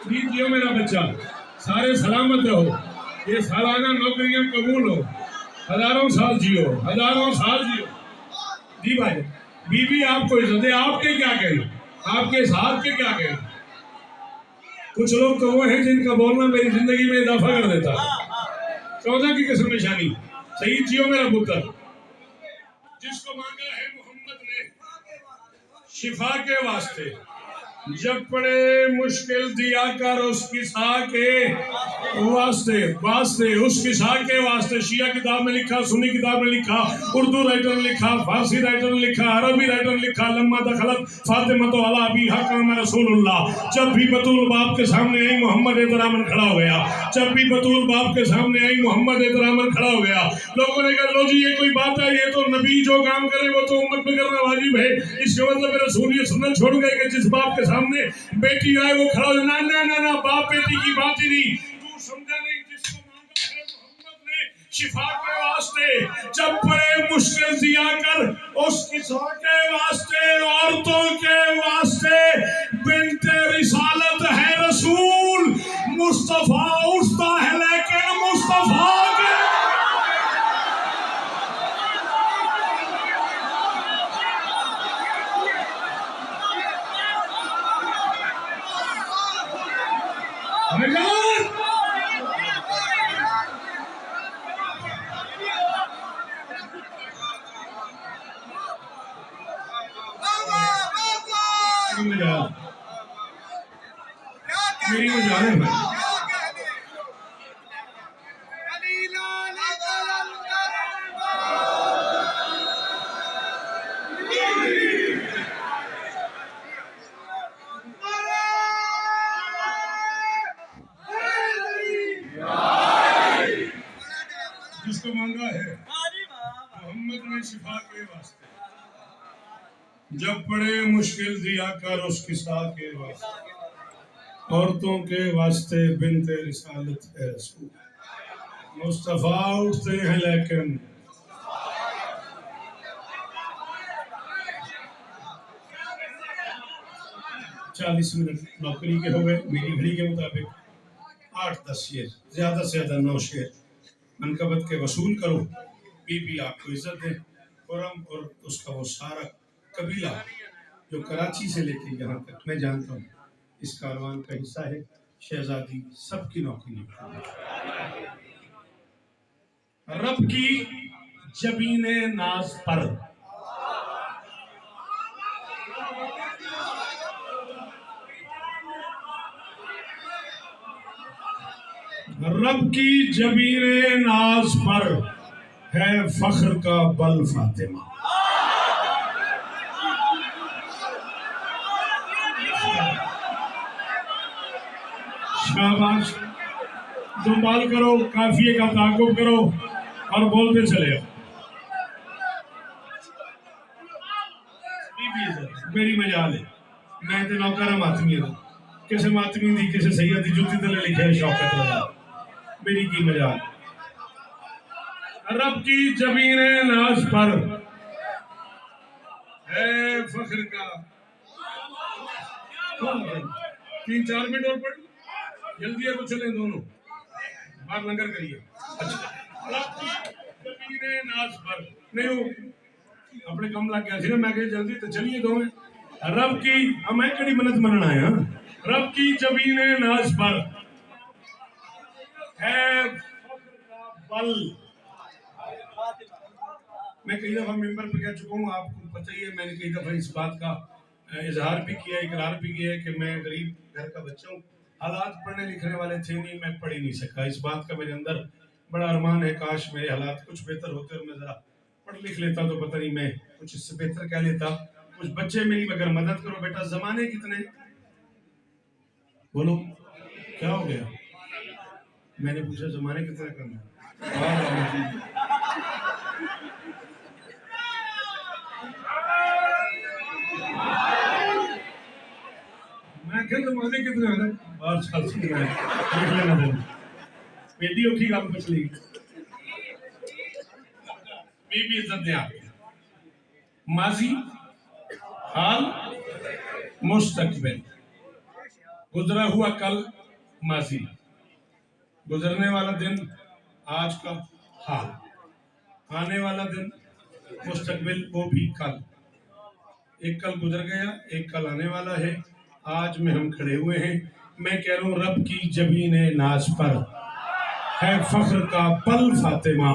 ठीक जियो मेरा बच्चा, सारे सलामत रहो, ये सालाना नौकरियां कबूल हो, हजारों साल जियो, हजारों साल जियो। जी भाई, बीवी आपको इज्जत है, आपके क्या कहना, आपके साथ के क्या कहना। कुछ लोग तो वो हैं जिनका बोलना मेरी जिंदगी में इजाफा कर देता है। 14 की कसम निशानी, सही जियो मेरा पुत्र। जिसको मांगा है मोहम्मद ने शिफा के वास्ते, जब पड़े मुश्किल दिया कर उसकी सा के वास्ते वास्ते उसकी सा के वास्ते। शिया किताब में लिखा, सुन्नी किताब में लिखा, उर्दू राइटर ने लिखा, फारसी राइटर ने लिखा, अरबी राइटर ने लिखा, लम्मा दखलत फातिमा तो अला अबी हक़ रसूलुल्लाह। जब भी बतूल बाप के सामने आई मोहम्मद एहतरामन खड़ा हो गया, जब भी बतूल बाप के सामने आई मोहम्मद एहतरामन खड़ा हो गया। लोगों ने कहा लो जी ये कोई बात है, ये तो नबी जो काम करे वो तो उम्मत में करना वाजिब है, इसका मतलब मेरा सूर्य सुन्नत छोड़ गए कि जिस बाप के सामने बेटी आए वो खड़ा हो। ना ना ना ना, बाप बेटी की बात ही नहीं, तू समझा नहीं। जिसको मांगा है मोहम्मद ने शिफा के वास्ते, जब पड़े मुश्किल दिया कर उसकी सा के वास्ते, औरतों के वास्ते बिन्ते रिसालत है रसूल। मुस्तफा उठता है लेकिन मुस्तफा के मेरी मजाल है भाई। जिसको मांगा है मोहम्मद ने शिफा के वास्ते, जब पड़े मुश्किल दिया कर उसकी सा के वास्ते, औरतों के वास्ते बिन्ते रिसालत है रसूल। मुस्तफा उठते हैं लेकिन 40 मिनट नौकरी के हो गए। मेरी घड़ी के मुताबिक 8-10 शेर, ज्यादा से ज्यादा 9 शेर मनकबत के वसूल करो। बीबी आपको इज्जत दे। खुरम और उसका वो सारा कबीला जो कराची से लेके यहाँ तक मैं जानता हूँ इस कारवान का हिस्सा है। शहजादी सबकी नौकरी रब की जबीने नाज पर, रब की जबीने नाज पर है फख्र का बल फातिमा। शाबाश, दुम्बाल करो, काफिये का ताकुब करो और बोलते चले आओ। मेरी मजाल है, मैं तो नौकर मातमी है, किसे मातमी दी किसे सैयदी जुती तले लिखे है शौकत लगा। मेरी की मजाल। रब की जमीने नाज पर है फख्र का। 3-4 मिनट और पढ़, जल्दी है तो चले दोनों बाहर लंगर करिए। अच्छा, रब की जमीने नाज पर नहीं हो अपने कम लग गया थी ना, मैं कह जल्दी तो चलिए दो में। रब की मैं कड़ी मन्नत मनना है। रब की जमीने नाज पर है बल। मैं कई दफा मेंबर पे कह चुका हूँ, आपको पता ही है। मैंने कई दफा इस बात का इजहार भी किया, इकरार भी किया है कि मैं गरीब घर का बच्चा हूँ। हालात पढ़ने लिखने वाले थे नहीं, मैं पढ़ ही नहीं सका। इस बात का मेरे अंदर बड़ा अरमान है, काश मेरे हालात कुछ बेहतर होते और मैं जरा पढ़ लिख लेता तो पता नहीं मैं कुछ इससे बेहतर कह लेता। कुछ बच्चे मेरी मगर मदद करो बेटा। जमाने कितने बोलो, क्या हो गया? मैंने पूछा जमाने कितने करना। मैं क्या जमाने कितने हैं? 12 साल से लिख लेना था। बेटी औखी गल पुछ ली। बीबी इज्जत दे आप। माजी, हाल, मुस्तकबिल। गुजरा हुआ कल माजी, गुजरने वाला दिन आज का हाल, आने वाला दिन मुस्तकबिल वो भी कल। एक कल गुजर गया, एक कल आने वाला है। आज में हम खड़े हुए हैं। मैं कह रहा हूँ रब की जबीने नाज पर है फख्र का पल फातिमा।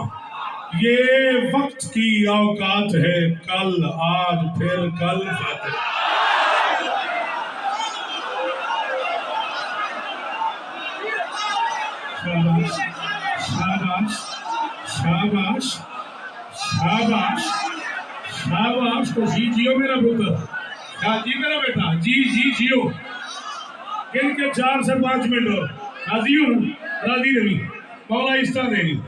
ये वक्त की औकात है, कल आज फिर कल फातिमा। शाबाश शाबाश शाबाश शाबाश शाबाश। तो जी जियो मेरा पुत्र, क्या जी मेरा बेटा, जी जी जियो। इनके 4 से 5 मिनट और राजी हूँ, राजी नहीं मौला इस्ता देनी।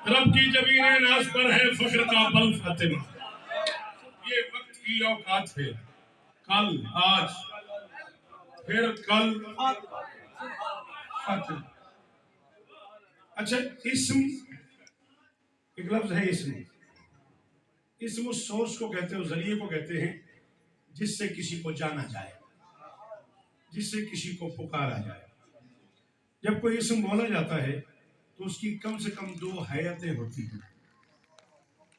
रब की जबीने नाज पर है फख्र का बल फातिमा। ये वक्त की औकात है, कल आज फिर कल फातिमा। अच्छा, इस्म एक लफ्ज है, इस्म उस सोर्स को कहते हैं, उस जरिए को कहते हैं जिससे किसी को जाना जाए, जिससे किसी को पुकारा जाए। जब कोई इस्म बोला जाता है तो उसकी कम से कम 2 हैयतें होती हैं।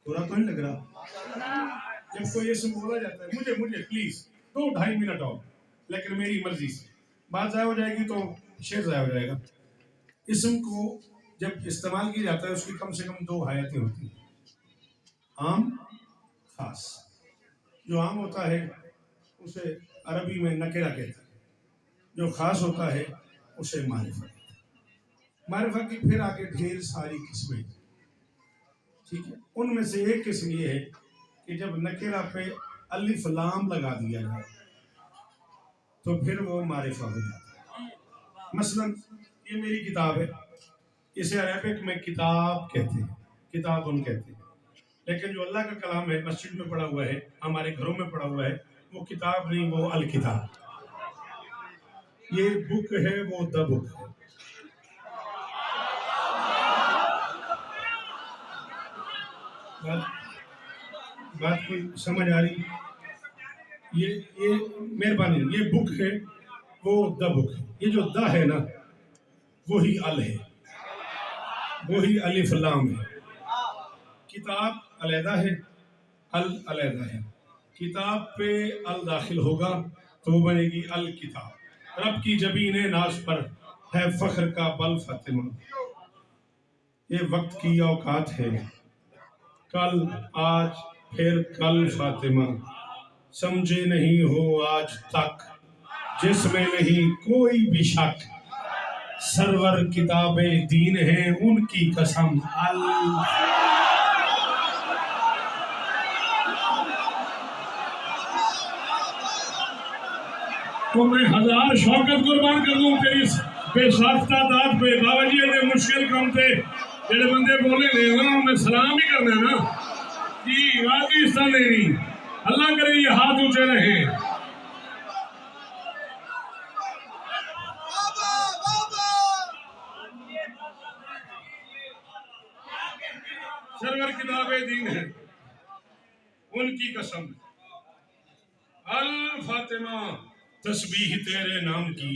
पूरा तो नहीं लग रहा? जब कोई इस्म बोला जाता है, मुझे प्लीज 2-2.5 मिनट और, लेकिन मेरी मर्जी से बात ज़ाया हो जाएगी तो शेर ज़ाया हो जाएगा। इस्म को जब इस्तेमाल किया जाता है उसकी कम से कम 2 हैयतें होती हैं, आम खास। जो आम होता है उसे अरबी में नकेरा कहते हैं, जो खास होता है उसे मारिफा। मारिफा की फिर आगे ढेर सारी किस्में, ठीक है। उनमें से एक किस्म ये है कि जब नकेरा पे अलिफ लाम लगा दिया जाए तो फिर वो मारिफा हो जाता है। मसलन ये मेरी किताब है, इसे अरबिक में किताब कहते हैं, किताबुन कहते हैं। लेकिन जो अल्लाह का कलाम है, मस्जिद में पढ़ा हुआ है, हमारे घरों में पढ़ा हुआ है, वो किताब नहीं, वो अल किताब। ये बुक है, वो द बुक है। बात कोई समझ आ रही? ये मेहरबानी, ये बुक है, वो द बुक है। ये जो द है ना, वही अल है, वही अलिफ लाम है। किताब अलहदा है, अल अलहदा है। किताब पे अल दाखिल होगा तो वो बनेगी अल किताब। रब की जबीने नाज पर है फख्र का बल फातिमा। ये वक्त की औकात है, कल आज फिर कल फातिमा। समझे नहीं हो आज तक जिसमें नहीं कोई भी शक, सरवर किताबे दीन है उनकी कसम। तो मैं 1000 शौकत कुर्बान कर दूं तेरी बेसाख्ता दात पे। बाबा जी ने मुश्किल काम थे जेड़े बंदे बोले ने मैं सलाम ही करना है ना जी, वाकई हिस्सा लेनी। अल्लाह करे ये हाथ ऊंचे रहे। सरवर किताबे दीन है उनकी कसम। अल फातिमा तस्बीह तेरे नाम की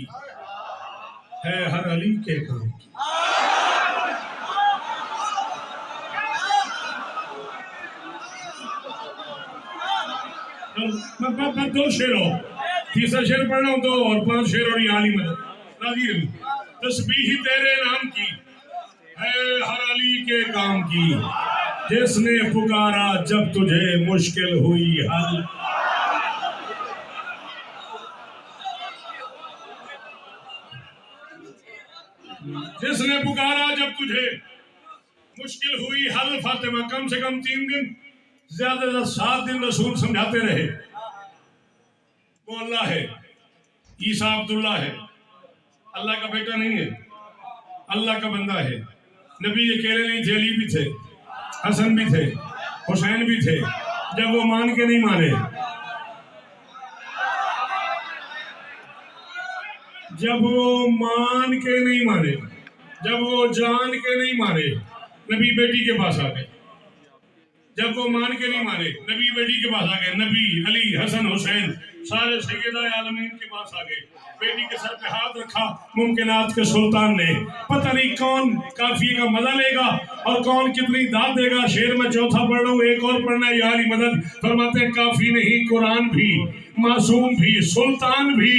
है हर अली के काम की। मैं 2 शेर हो, तीसरा शेर पढ़ना हो 2 और 5 शेर और ये आली मदद राजी रही। तस्बीह तेरे नाम की है हर अली के काम की, जिसने पुकारा जब तुझे मुश्किल हुई हल। जिसने पुकारा जब तुझे मुश्किल हुई हल फातिमा। कम से कम 3 दिन, ज्यादा से 7 दिन रसूल समझाते रहे वो अल्लाह है, ईसा अब्दुल्ला है, अल्लाह का बेटा नहीं है, अल्लाह का बंदा है। नबी अकेले नहीं थे, अली भी थे, हसन भी थे, हुसैन भी थे। जब वो मान के नहीं माने, जब वो मान के नहीं माने, जब वो जान के नहीं माने, नबी बेटी के पास आ गए। जब वो मान के नहीं माने, नबी बेटी के पास आ गए। नबी अली हसन हुसैन सारे सैयदा आलमीन के पास आ गए। बेटी के सर पे हाथ रखा मुमकिनात के सुल्तान ने। पता नहीं कौन काफिये का मजा लेगा और कौन कितनी दाद देगा। शेर में चौथा पढ़ रहा हूँ, एक और पढ़ना है, यारी मदद। फरमाते हैं काफी नहीं कुरान भी, मासूम भी, सुल्तान भी,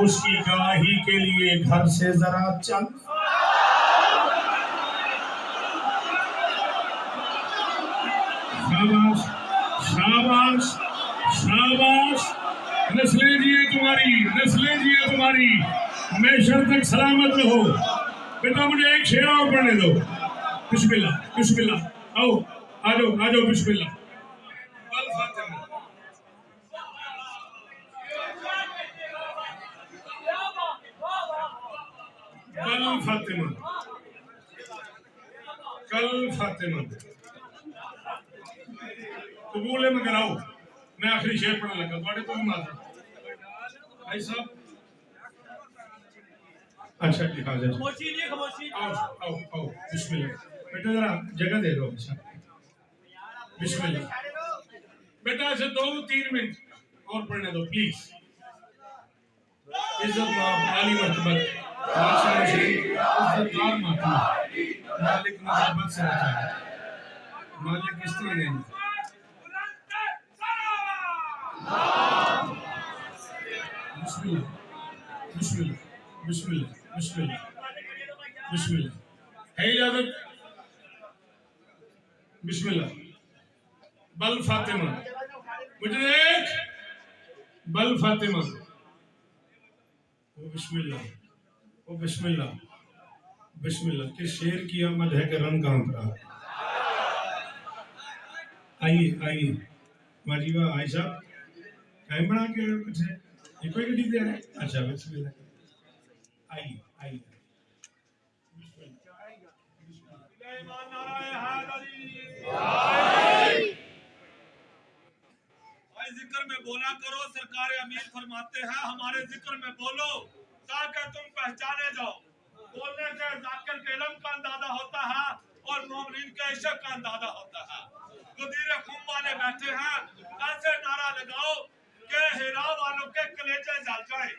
उसकी गवाही के लिए घर से जरा चल। शाबाश शाबाश शाबाश। नस्लें जिए तुम्हारी, नस्लें जिए तुम्हारी, मैशर तक सलामत रहो। बेटा मुझे एक शेर और पढ़ने दो। बिस्मिल्लाह बिस्मिल्लाह, आओ आ जाओ बिस्मिल्लाह। अल फातिमा। कल फातिमा, कल फातिमा कबूल में कराओ। मैं आखिरी शेर पढ़ने लगा, बड़े तो माता भाई साहब। अच्छा जी हाजिर, खामोशी नहीं, खामोशी। आओ आओ आओ बिस्मिल्लाह। बेटा जरा जगह दे दो बिस्मिल्लाह। बेटा ऐसे 2-3 मिनट और पढ़ने दो प्लीज। इज्जत आली मर्तबत बादशाह शरीफ इज्जतदार माता मालिक नजाबत से आता है। मालिक किस तरह नहीं बिस्मिल्लाह बिस्मिल्लाह बिस्मिल्लाह बिस्मिल्लाह बिस्मिल्लाह। है इजाजत? बिस्मिल्लाह। बल फातिमा, मुझे देख। बल फातिमा। ओ बिस्मिल्लाह, ओ बिस्मिल्लाह बिस्मिल्लाह। किस शेर की आमद है कि रंग कांप रहा। आइए आइए वाजीबा आई साहब, टाइम बना के कुछ है ये कोई गड्डी दे रहा है। अच्छा बिस्मिल्लाह, आइए आइए। जिक्र में बोला करो, सरकार अमीर फरमाते हैं हमारे जिक्र में बोलो ताकि तुम पहचाने जाओ। बोलने से जाकिर के इल्म का अंदाजा होता है और मोमिन के इश्क का अंदाजा होता है। गदीर खून वाले बैठे हैं, ऐसे नारा लगाओ कि हिरा वालों के कलेजे जल जाए।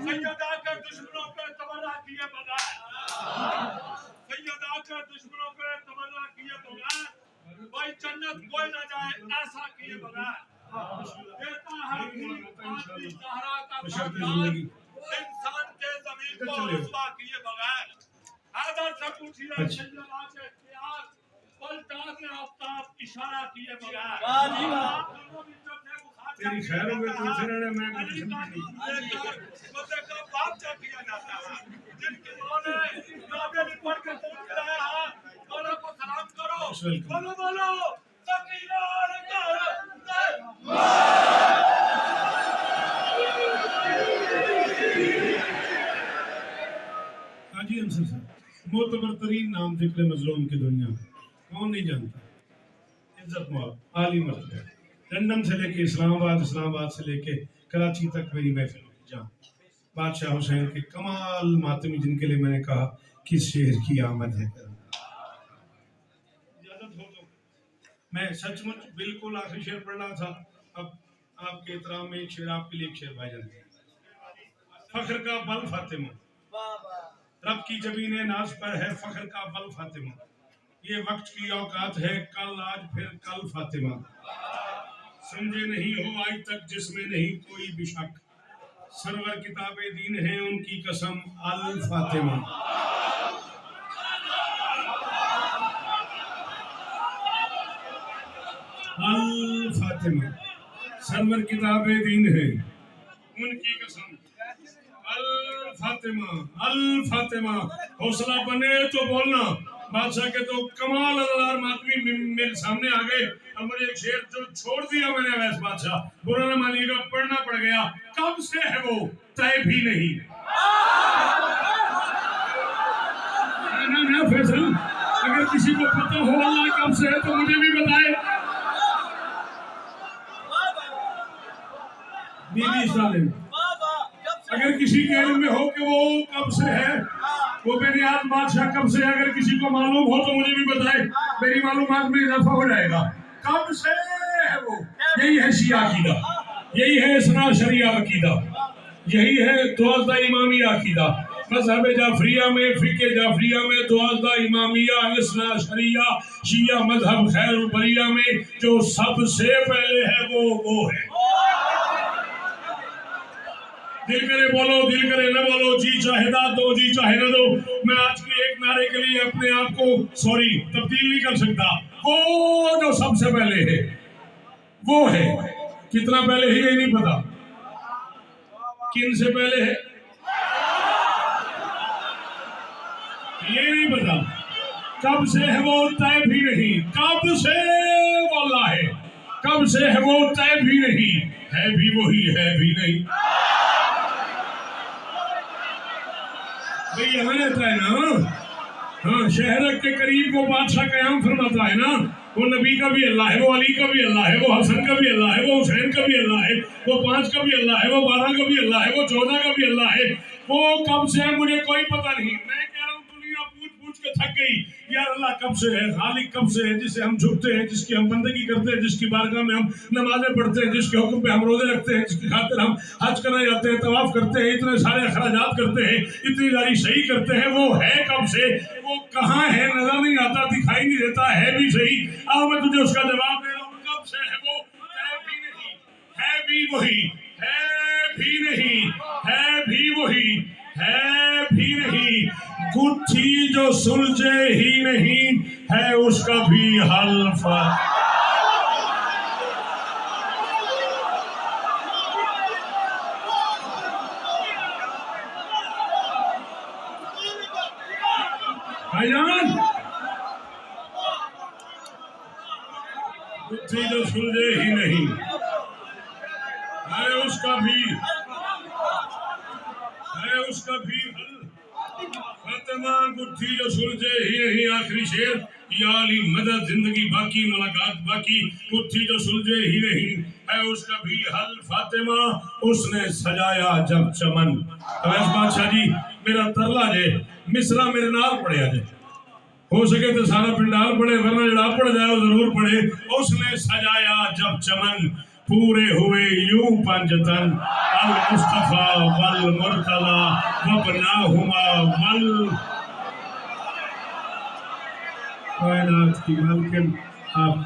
सैयदा के दुश्मनों पे तमन्ना किए बगैर, सैयदा के दुश्मनों पे तमन्ना किए बगैर भाई जन्नत कोई ना जाए, ऐसा किए बगैर देता है आदमी सहारा का खानदान इंसान के जमीन को रुसवा किए बगैर। हैदर से पूछिए सैयदा के इतिहास पलटा के आफ्ताब इशारा किए बगैर। तेरी खैर हो गई तुझसे रहने मैं कुछ बंदे का बाप जा किया जाता है। जिनकी मां ने नाबे भी पढ़ के फोन कराया है, मौला को सलाम करो। बोलो बोलो सकीना हाजी अंसर साहब, मोतबर तरीन नाम जिक्र मजलूम की दुनिया में कौन नहीं जानता। इज्जत माल आली मर्तबा, लंदन से लेके इस्लामाबाद, इस्लामाबाद से लेके कराची तक मेरी महफिल में जहाँ बादशाह हुसैन के कमाल मातमी जिनके लिए मैंने कहा कि शेर की आमद है। इजाजत हो तो मैं सचमुच बिल्कुल आखिरी शेर पढ़ रहा था। अब आपके एहतराम में एक शेर आपके लिए, एक शेर भाईजान। फख्र का बल फातिमा, रब की जबीने नाज पर है फख्र का बल फातिमा। ये वक्त की औकात है कल आज फिर कल फातिमा। समझे नहीं हो आज तक जिसमें नहीं कोई भी शक, सरवर किताबे दीन है उनकी कसम अल फातिमा। अल फातिमा, सरवर किताबे दीन है उनकी कसम अल फातिमा। अल फातिमा, हौसला बने तो बोलना। बादशाह के तो कमाल अल्लाह मातमी मेरे सामने आ गए। अब मुझे एक शेर जो छोड़ दिया मैंने वैस बादशाह, बुरा न मानिएगा, पढ़ना पड़ गया। कब से है वो तय भी नहीं। ना फैसल, अगर किसी को पता हो अल्लाह कब से है तो मुझे भी बताए। बीबी सालिम, अगर किसी के इल्म में हो कि वो कब से है, वो बेनियाज बादशाह कब से, अगर किसी को मालूम हो तो मुझे भी बताए, मेरी मालूमात में इजाफा हो जाएगा। कब से है वो, यही है शिया अकीदा, यही है इसना शरिया अकीदा, यही है दुआज़दा इमामिया अकीदा। मज़हब जाफरिया में, फ़िक़े जाफरिया में दुआज़दा इमामिया, इसना शरिया, शिया मज़हब खैरुल बरिया में जो सबसे पहले है वो है। दिल करे बोलो, दिल करे न बोलो, जी चाहे दो, जी चाहे न दो। मैं आज के एक नारे के लिए अपने आप को तब्दील नहीं कर सकता। वो जो सबसे पहले है वो है। कितना पहले है ये नहीं पता, किन से पहले है ये नहीं पता, कब से है वो तय भी नहीं, कब से वो अल्लाह है, कब से है वो तय भी नहीं, है भी वही है भी नहीं। भाई यहाँ रहता है ना, हाँ, शहर के करीब वो बादशाह कयाम फरमाता है ना, वो नबी का भी अल्लाह है, वो अली का भी अल्लाह है, वो हसन का भी अल्लाह है, वो हुसैन का भी अल्लाह है, वो 5 का भी अल्लाह है, वो 12 का भी अल्लाह है, वो 14 का भी अल्लाह है। वो कब से है मुझे कोई पता नहीं। मैं कह रहा हूँ दुनिया पूछ पूछ के थक गई यार, अल्लाह कब से है, खालिक कब से है, जिसे हम झुकते हैं, जिसकी हम बंदगी करते हैं, जिसकी बारगाह में हम नमाजें पढ़ते हैं, जिसके हुक्म पे हम रोजे रखते हैं, जिसकी खातिर हम हज करने जाते हैं, तवाफ करते हैं, इतने सारे अखराजात करते हैं, इतनी सारी सही करते हैं, वो है कब से, वो कहाँ है, नजर नहीं आता, दिखाई नहीं देता, है भी सही। आओ मैं तुझे उसका जवाब दे रहा हूँ, कब से है वो, है भी नहीं, है भी वही, है भी नहीं, है भी वही, है भी नहीं। गुत्थी जो सुलझे ही नहीं, है उसका भी हल्फा। भाईजान, गुत्थी जो सुलझे ही नहीं, है उसका भी हल फातिमा। गुत्थी जो सुलझे ही नहीं, आखिरी शेर, या अली मदद, जिंदगी बाकी, मुलाकात बाकी, गुत्थी जो सुलझे ही नहीं, है उसका भी हल फातिमा। उसने सजाया जब चमन। अवैस बादशाह जी मेरा तरला जे मिसरा मेरे नाल पढ़िया जे, हो सके तो सारा पिंडाल पढ़े, वरना जड़ा पढ़ जाए वो जरूर पढ़े। उसने सजाया जब चमन, पूरे हुए यूं पंजतन, अल मुस्तफा वल मुर्तला वबनाहुमा वल। कायनात की मालकिन आप